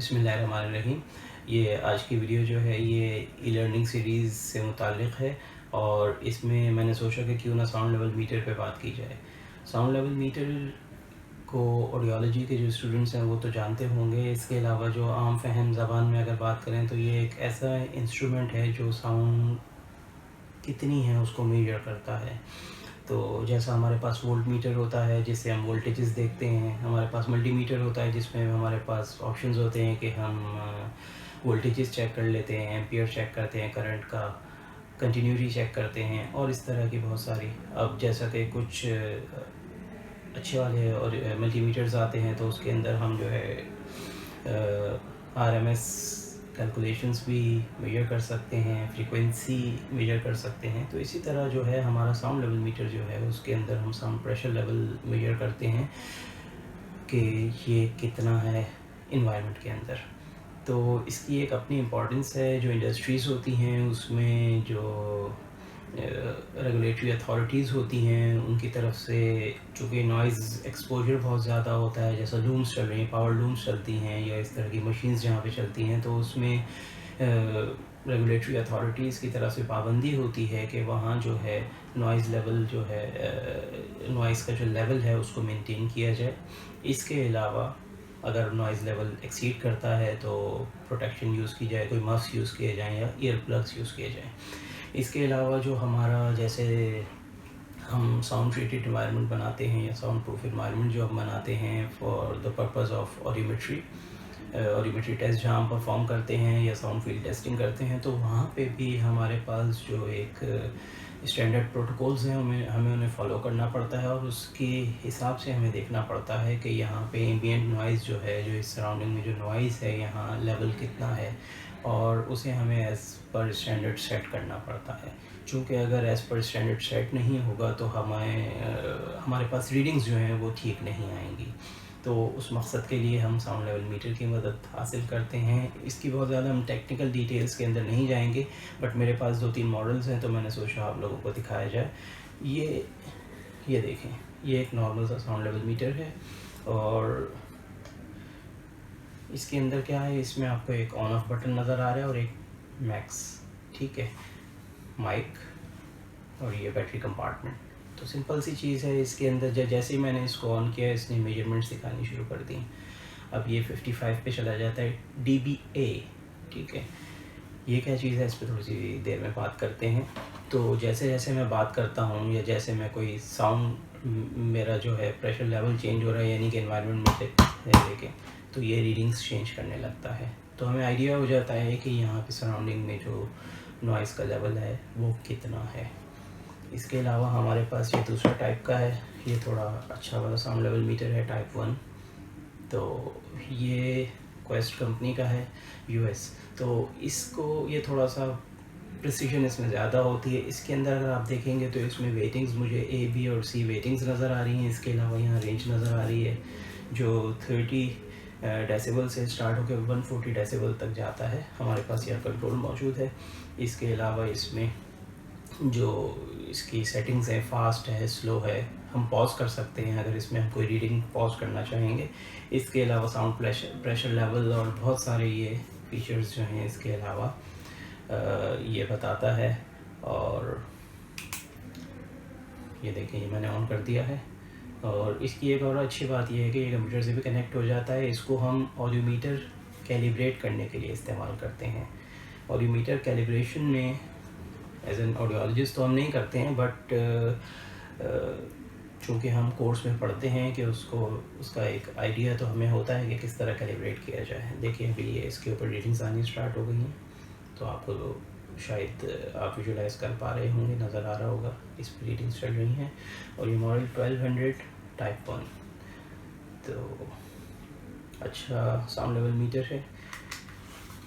बिस्मिल्लाहिर्रहमानिर्रहीम। ये आज की वीडियो जो है ये ई-लर्निंग सीरीज़ से मुताल्लिक़ है और इसमें मैंने सोचा कि क्यों ना साउंड लेवल मीटर पे बात की जाए। साउंड लेवल मीटर को ऑडियोलॉजी के जो स्टूडेंट्स हैं वो तो जानते होंगे। इसके अलावा जो आम फ़हम ज़बान में अगर बात करें तो ये एक ऐसा इंस्ट्रूमेंट है जो साउंड कितनी है उसको मेजर करता है। तो जैसा हमारे पास वोल्ट मीटर होता है जिससे हम वोल्टेजेस देखते हैं, हमारे पास मल्टीमीटर होता है जिसमें हमारे पास ऑप्शंस होते हैं कि हम वोल्टेजेस चेक कर लेते हैं, एम्पियर चेक करते हैं, करंट का कंटिन्यूटी चेक करते हैं और इस तरह की बहुत सारी। अब जैसा कि कुछ अच्छे वाले और मल्टीमीटर्स आते हैं तो उसके अंदर हम जो है RMS कैलकुलेशंस भी मेजर कर सकते हैं, फ्रीक्वेंसी मेजर कर सकते हैं। तो इसी तरह जो है हमारा साउंड लेवल मीटर जो है उसके अंदर हम साउंड प्रेशर लेवल मेजर करते हैं कि ये कितना है इन्वायरमेंट के अंदर। तो इसकी एक अपनी इम्पोर्टेंस है। जो इंडस्ट्रीज़ होती हैं उसमें जो रेगुलेटरी अथॉरिटीज़ होती हैं उनकी तरफ से, चूँकि नॉइज़ एक्सपोजर बहुत ज़्यादा होता है, जैसा लूम्स चल रही हैं, पावर लूम्स चलती हैं या इस तरह की मशीन्स जहाँ पे चलती हैं, तो उसमें रेगुलेटरी अथॉरिटीज़ की तरफ से पाबंदी होती है कि वहाँ जो है नॉइज़ लेवल जो है नॉइज़ का जो लेवल है उसको मेंटेन किया जाए। इसके अलावा अगर नॉइज़ लेवल एक्सीड करता है तो प्रोटेक्शन यूज़ की जाए, कोई मफ्स यूज़ किए जाएँ या ईयर प्लग्स यूज़ किए जाएँ। इसके अलावा जो हमारा जैसे हम साउंड ट्रीटेड एनवायरनमेंट बनाते हैं या साउंड प्रूफ एनवायरनमेंट जो हम बनाते हैं for the purpose of audiometry test जहाँ हम परफॉर्म करते हैं या साउंड फील्ड टेस्टिंग करते हैं, तो वहाँ पे भी हमारे पास जो एक स्टैंडर्ड प्रोटोकॉल्स हैं हमें उन्हें फॉलो करना पड़ता है और उसके हिसाब से हमें देखना पड़ता है कि यहाँ पे एम्बिएंट नॉइज़ जो है, जो इस सराउंडिंग में जो नॉइज़ है यहाँ लेवल कितना है और उसे हमें एज़ पर स्टैंडर्ड सेट करना पड़ता है। चूँकि अगर एज़ पर स्टैंडर्ड सेट नहीं होगा तो हमारे पास रीडिंग्स जो हैं वो ठीक नहीं आएंगी। तो उस मकसद के लिए हम साउंड लेवल मीटर की मदद हासिल करते हैं। इसकी बहुत ज़्यादा हम टेक्निकल डिटेल्स के अंदर नहीं जाएंगे, बट मेरे पास 2-3 मॉडल्स हैं तो मैंने सोचा आप लोगों को दिखाया जाए। ये देखें, ये एक नॉर्मल सा साउंड लेवल मीटर है और इसके अंदर क्या है, इसमें आपको एक ऑन ऑफ बटन नज़र आ रहा है और एक मैक्स, ठीक है, माइक और ये बैटरी कंपार्टमेंट। तो सिंपल सी चीज़ है। इसके अंदर जैसे ही मैंने इसको ऑन किया इसने मेजरमेंट्स दिखानी शुरू कर दी। अब ये 55 पे चला जाता है, dBA, ठीक है। ये क्या चीज़ है इस पर थोड़ी सी देर में बात करते हैं। तो जैसे जैसे मैं बात करता हूँ या जैसे मैं कोई साउंड मेरा जो है प्रेशर लेवल चेंज हो रहा है, यानी कि एनवायरनमेंट में से देखें तो ये रीडिंग्स चेंज करने लगता है। तो हमें आइडिया हो जाता है कि यहाँ पे सराउंडिंग में जो नॉइज़ का लेवल है वो कितना है। इसके अलावा हमारे पास ये दूसरा टाइप का है, ये थोड़ा अच्छा वाला साउंड लेवल मीटर है, टाइप 1। तो ये क्वेस्ट कंपनी का है, US। तो इसको ये थोड़ा सा प्रिसीजन इसमें ज़्यादा होती है। इसके अंदर अगर आप देखेंगे तो इसमें वेटिंग्स मुझे A, B और C वेटिंग्स नज़र आ रही हैं। इसके अलावा यहाँ रेंज नज़र आ रही है जो 30 डेसिबल से स्टार्ट होकर 140 डेसिबल तक जाता है। हमारे पास यह कंट्रोल मौजूद है। इसके अलावा इसमें जो इसकी सेटिंग्स है, फास्ट है, स्लो है, हम पॉज कर सकते हैं अगर इसमें हम कोई रीडिंग पॉज करना चाहेंगे। इसके अलावा साउंड प्रेशर लेवल और बहुत सारे ये फीचर्स जो हैं इसके अलावा ये बताता है। और ये देखें, ये मैंने ऑन कर दिया है। और इसकी एक और अच्छी बात यह है कि ये कंप्यूटर से भी कनेक्ट हो जाता है। इसको हम ऑडियोमीटर कैलिब्रेट करने के लिए इस्तेमाल करते हैं। ऑडियोमीटर कैलिब्रेशन में एज एन ऑडियोलॉजिस्ट तो हम नहीं करते हैं, बट चूँकि हम कोर्स में पढ़ते हैं कि उसका एक आइडिया तो हमें होता है कि किस तरह कैलिब्रेट किया जाए। देखिए अभी ये इसके ऊपर रीडिंग्स आनी स्टार्ट हो गई हैं, तो आपको तो शायद आप विजुलाइज कर पा रहे होंगे, नज़र आ रहा होगा इस पर रीडिंग्स चल रही हैं। और ये मॉडल 1200 टाइप 1, तो अच्छा साउंड लेवल मीटर है।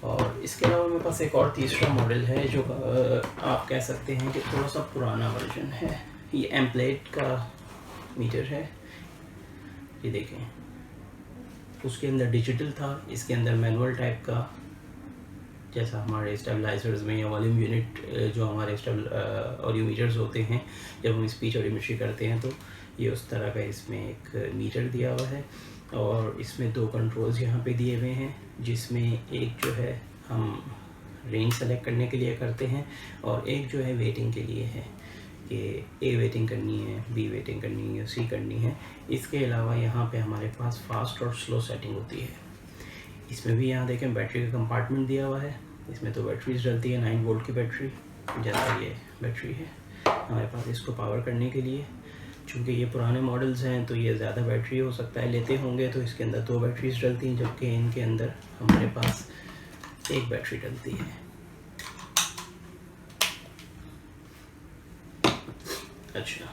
और इसके अलावा मेरे पास एक और तीसरा मॉडल है जो आप कह सकते हैं कि थोड़ा सा पुराना वर्जन है। ये एम्प्लेट का मीटर है, ये देखें, उसके अंदर डिजिटल था, इसके अंदर मैनुअल टाइप का, जैसा हमारे स्टेबलाइजर्स में या वॉल्यूम यूनिट जो हमारे ऑडियोमीटर्स होते हैं जब हम स्पीच ऑडियोमेट्री करते हैं, तो ये उस तरह का इसमें एक मीटर दिया हुआ है। और इसमें 2 कंट्रोल्स यहाँ पे दिए हुए हैं, जिसमें एक जो है हम रेंज सेलेक्ट करने के लिए करते हैं और एक जो है वेटिंग के लिए है कि ए वेटिंग करनी है, बी वेटिंग करनी है, सी करनी है। इसके अलावा यहाँ पे हमारे पास फास्ट और स्लो सेटिंग होती है। इसमें भी यहाँ देखें बैटरी का कंपार्टमेंट दिया हुआ है। इसमें तो बैटरीज डलती है 9 वोल्ट की बैटरी, जैसा ये बैटरी है हमारे पास। इसको पावर करने के लिए, चूँकि ये पुराने मॉडल्स हैं तो ये ज़्यादा बैटरी हो सकता है लेते होंगे, तो इसके अंदर 2 बैटरीज डलती हैं, जबकि इनके अंदर हमारे पास 1 बैटरी डलती है। अच्छा,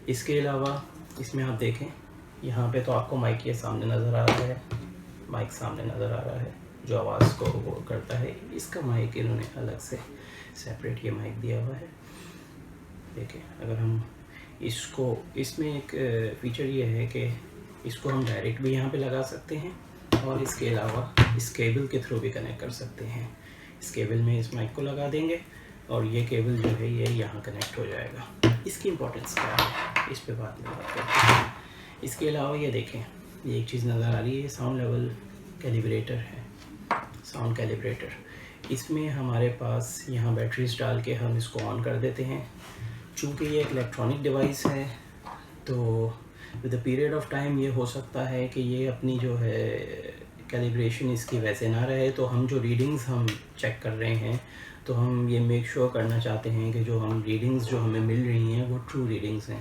इसके अलावा इसमें आप देखें यहाँ पे तो आपको माइक ये सामने नज़र आ रहा है, माइक सामने नज़र आ रहा है जो आवाज़ को वो करता है। इसका माइक इन्होंने अलग से सेपरेट ये माइक दिया हुआ है। देखिए, अगर हम इसको, इसमें एक फ़ीचर ये है कि इसको हम डायरेक्ट भी यहाँ पे लगा सकते हैं और इसके अलावा इस केबल के थ्रू भी कनेक्ट कर सकते हैं। इस केबल में इस माइक को लगा देंगे और ये केबल जो है ये यहाँ कनेक्ट हो जाएगा। इसकी इम्पोर्टेंस क्या है इस पे बाद में बात करते हैं। इसके अलावा ये देखें, ये एक चीज़ नज़र आ रही है, साउंड लेवल कैलिब्रेटर है, साउंड कैलिब्रेटर। इसमें हमारे पास यहाँ बैटरीज डाल के हम इसको ऑन कर देते हैं। चूँकि ये एक इलेक्ट्रॉनिक डिवाइस है तो with the period of time ये हो सकता है कि ये अपनी जो है कैलिब्रेशन इसकी वैसे ना रहे, तो हम जो रीडिंग्स हम चेक कर रहे हैं तो हम ये मेक श्योर करना चाहते हैं कि जो हम रीडिंग्स जो हमें मिल रही हैं वो ट्रू रीडिंग्स हैं,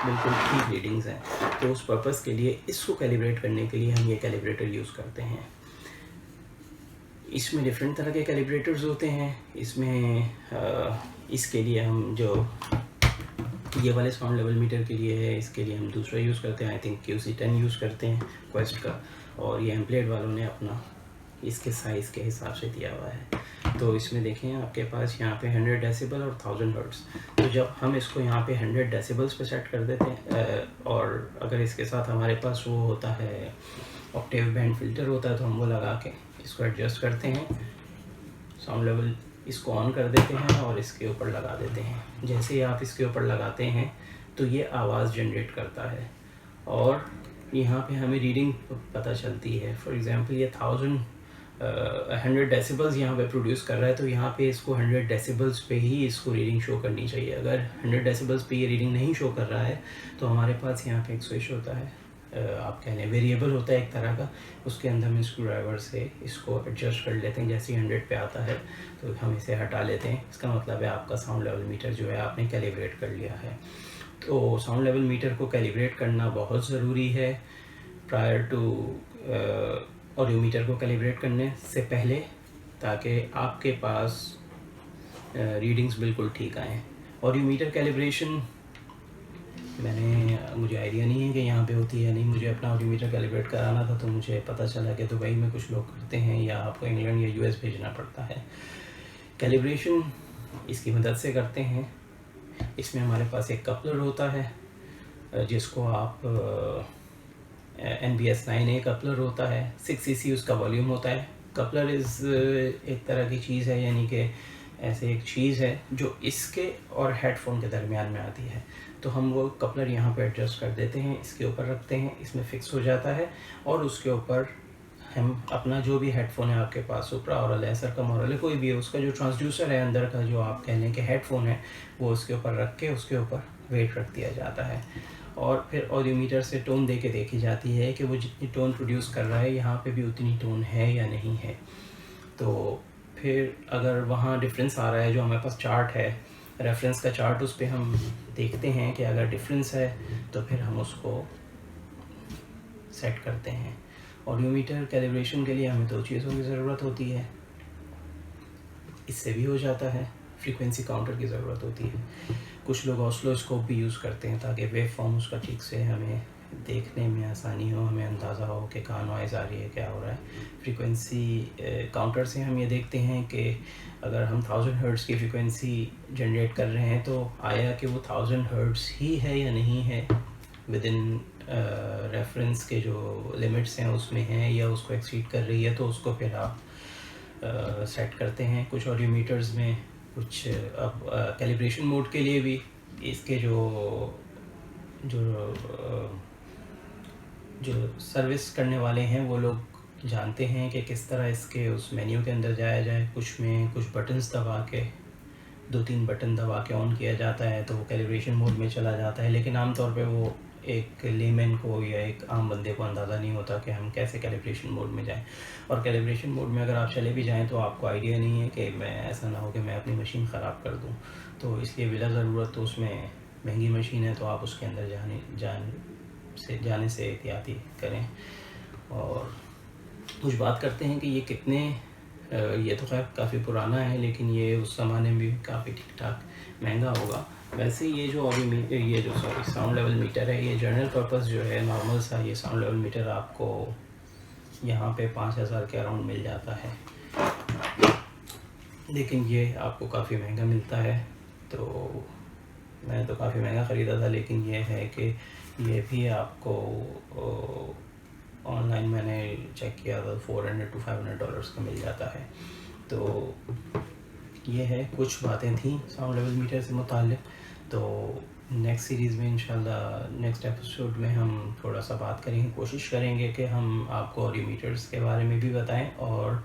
बिल्कुल ठीक रीडिंग्स हैं। तो उस पर्पज़ के लिए इसको कैलिब्रेट करने के लिए हम ये कैलिब्रेटर यूज़ करते हैं। इसमें डिफरेंट तरह के कैलिब्रेटर्स होते हैं। इसमें इसके लिए हम जो ये वाले साउंड लेवल मीटर के लिए है, इसके लिए हम दूसरा यूज़ करते हैं, आई थिंक QC10 यूज़ करते हैं क्वेस्ट का, और ये एम्पलेट वालों ने अपना इसके साइज़ के हिसाब से दिया हुआ है। तो इसमें देखें आपके पास यहाँ पे 100 डेसिबल और 1000 हर्ट्ज़। तो जब हम इसको यहाँ पे 100 डेसिबल्स पे सेट कर देते हैं और अगर इसके साथ हमारे पास वो होता है ऑक्टेव बैंड फ़िल्टर होता है तो हम वो लगा के इसको एडजस्ट करते हैं, साउंड लेवल इसको ऑन कर देते हैं और इसके ऊपर लगा देते हैं। जैसे ही आप इसके ऊपर लगाते हैं तो ये आवाज़ जनरेट करता है और यहाँ पे हमें रीडिंग पता चलती है। फॉर एग्ज़ाम्पल ये 100 डेसिबल्स यहाँ पे प्रोड्यूस कर रहा है, तो यहाँ पे इसको 100 डेसिबल्स पे ही इसको रीडिंग शो करनी चाहिए। अगर 100 डेसिबल्स पे ये रीडिंग नहीं शो कर रहा है तो हमारे पास यहाँ पे एक स्विच होता है, आप कह लें वेरिएबल होता है एक तरह का, उसके अंदर हम स्क्रू ड्राइवर से इसको एडजस्ट कर लेते हैं। जैसे ही 100 पे आता है तो हम इसे हटा लेते हैं। इसका मतलब है आपका साउंड लेवल मीटर जो है आपने कैलिब्रेट कर लिया है। तो साउंड लेवल मीटर को कैलिब्रेट करना बहुत ज़रूरी है प्रायर टू ऑडियो मीटर को कैलिब्रेट करने से पहले, ताकि आपके पास रीडिंग्स बिल्कुल ठीक आएँ। ऑडियो मीटर कैलिब्रेशन मुझे आइडिया नहीं है कि यहाँ पे होती है नहीं। मुझे अपना ऑडियो मीटर कैलिब्रेट कराना था तो मुझे पता चला कि दुबई में कुछ लोग करते हैं या आपको इंग्लैंड या US भेजना पड़ता है। कैलिब्रेशन इसकी मदद से करते हैं। इसमें हमारे पास एक कपलर होता है जिसको आप NBS 9A कपलर होता है, 6cc उसका वॉल्यूम होता है। कपलर एक तरह की चीज़ है, यानी कि ऐसे एक चीज़ है जो इसके और हेडफोन के दरमियान में आती है। तो हम वो कपलर यहाँ पे एडजस्ट कर देते हैं, इसके ऊपर रखते हैं, इसमें फ़िक्स हो जाता है और उसके ऊपर हम अपना जो भी हेडफोन है आपके पास, सुप्रा ऑरल है, सरकम ऑरल है, कोई भी है, उसका जो ट्रांसड्यूसर है अंदर का, जो आप कह लें कि हेडफोन है, वो उसके ऊपर रख के उसके ऊपर वेट रख दिया जाता है और फिर ऑडियो मीटर से टोन दे के देखी जाती है कि वो जितनी टोन प्रोड्यूस कर रहा है यहाँ पे भी उतनी टोन है या नहीं है। तो फिर अगर वहाँ डिफरेंस आ रहा है, जो हमारे पास चार्ट है, रेफरेंस का चार्ट, उस पर हम देखते हैं कि अगर डिफरेंस है तो फिर हम उसको सेट करते हैं। ऑडियो मीटर कैलिब्रेशन के लिए हमें 2 चीज़ों की ज़रूरत होती है, इससे भी हो जाता है, फ्रीक्वेंसी काउंटर की ज़रूरत होती है। कुछ लोग ऑसिलोस्कोप भी यूज़ करते हैं ताकि वेव फॉर्म उसका ठीक से हमें देखने में आसानी हो, हमें अंदाज़ा हो कि कहाँ नॉइज़ आ रही है, क्या हो रहा है। फ्रीक्वेंसी काउंटर से हम ये देखते हैं कि अगर हम 1000 हर्ट्ज़ की फ्रीक्वेंसी जनरेट कर रहे हैं तो आया कि वो 1000 हर्ट्ज़ ही है या नहीं है, विद इन रेफरेंस के जो लिमिट्स हैं उसमें हैं या उसको एक्सीड कर रही है, तो उसको फिर आप सेट करते हैं। कुछ ऑडियो मीटर्स में कुछ अब कैलिब्रेशन मोड के लिए भी इसके जो जो सर्विस करने वाले हैं वो लोग जानते हैं कि किस तरह इसके उस मेन्यू के अंदर जाया जाए। कुछ में कुछ बटन्स दबा के 2-3 बटन दबा के ऑन किया जाता है तो वो कैलिब्रेशन मोड में चला जाता है, लेकिन आमतौर पे वो एक लेमैन को या एक आम बंदे को अंदाज़ा नहीं होता कि हम कैसे कैलिब्रेशन मोड में जाएं। और कैलिब्रेशन मोड में अगर आप चले भी जाएं तो आपको आइडिया नहीं है कि मैं ऐसा ना हो कि मैं अपनी मशीन ख़राब कर दूं। तो इसलिए बिला ज़रूरत तो उसमें महंगी मशीन है तो आप उसके अंदर जाने से एहतियाती करें। और कुछ बात करते हैं कि ये कितने ये तो खैर काफ़ी पुराना है, लेकिन ये उस ज़माने में भी काफ़ी ठीक ठाक महंगा होगा। वैसे ये जो अभी ये जो साउंड लेवल मीटर है, ये जनरल पर्पस जो है नॉर्मल सा ये साउंड लेवल मीटर आपको यहाँ पे 5000 के अराउंड मिल जाता है, लेकिन ये आपको काफ़ी महंगा मिलता है। तो मैं तो काफ़ी महंगा ख़रीदा था, लेकिन ये है कि ये भी आपको ऑनलाइन मैंने चेक किया था $400 to $500 का मिल जाता है। तो ये है, कुछ बातें थी साउंड लेवल मीटर से मुताल्लिक़। तो नेक्स्ट सीरीज़ में इंशाल्लाह नेक्स्ट एपिसोड में हम थोड़ा सा बात करेंगे, कोशिश करेंगे कि हम आपको ऑडियो मीटर्स के बारे में भी बताएं और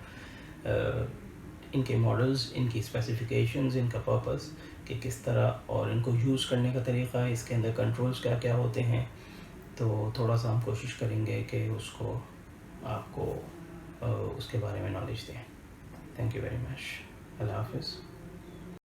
इनके मॉडल्स, इनकी स्पेसिफिकेशंस, इनका पर्पस कि किस तरह और इनको यूज़ करने का तरीक़ा, इसके अंदर कंट्रोल्स क्या क्या होते हैं। तो थोड़ा सा हम कोशिश करेंगे कि उसको आपको उसके बारे में नॉलेज दें। Thank you very much. अल्लाह हाफ़िज़।